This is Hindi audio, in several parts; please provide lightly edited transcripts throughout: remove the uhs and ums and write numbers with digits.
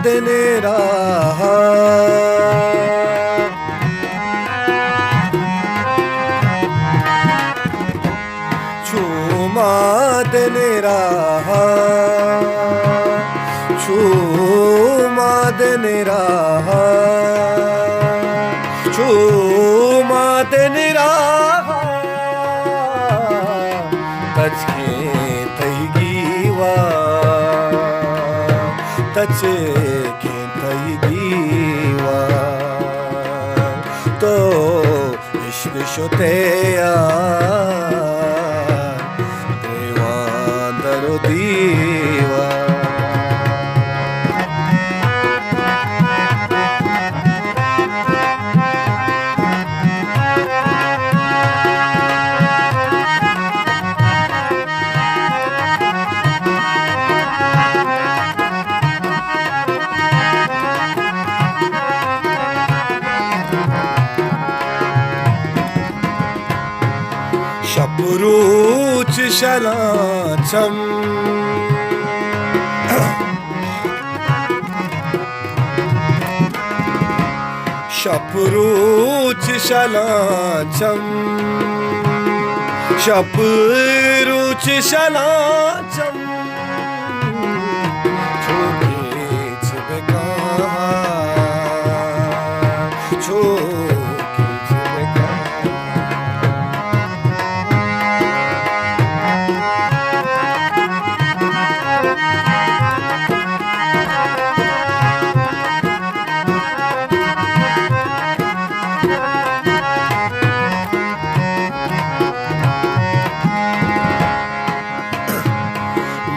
देने रहा चूमा देने रहा चूमा देने रहा चूमा देने रहा तचके तैगीवा तचके तैगीवा तो इश्क शुतेया देवांदरो दीवा शपरूच शलाचम शपरूच शलाचम शपरूच शलाचम छोकीच बेकहा छोकीच बेकहा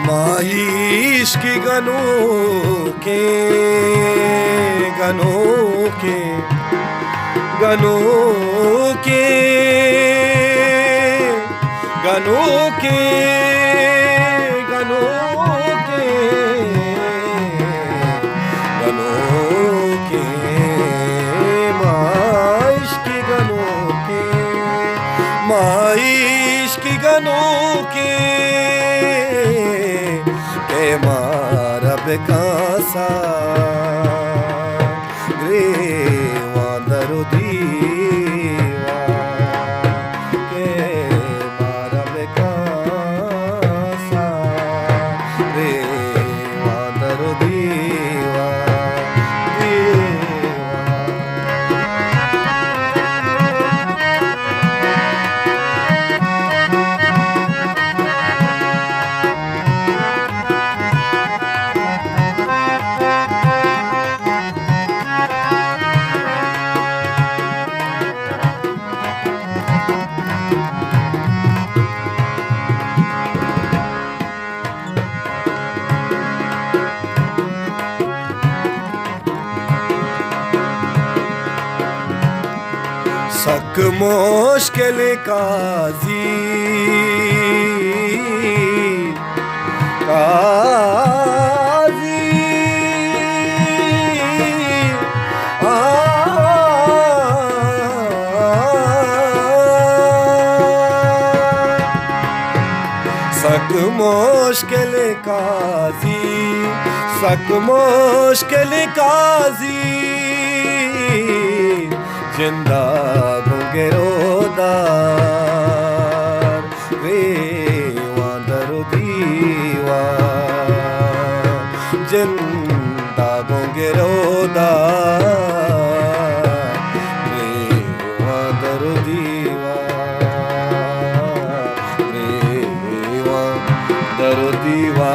इश्क गनों के गनों के गनों के गनों के गनों के गनों के माइश की गनों के माइश की गनों के मारा बेकासा ग्रेवांदरो दीवा के मारा बेकासा ग्रेवांदरो दीवा सक मुश्किल काजी काजी सक मुश्किल काजी सक मुश्किल काजी जिंदा गुंगेरोदार रे वांदरो दीवा जिंदा गुंगेरोदार रे वांदरो दीवा रे वांदरो दीवा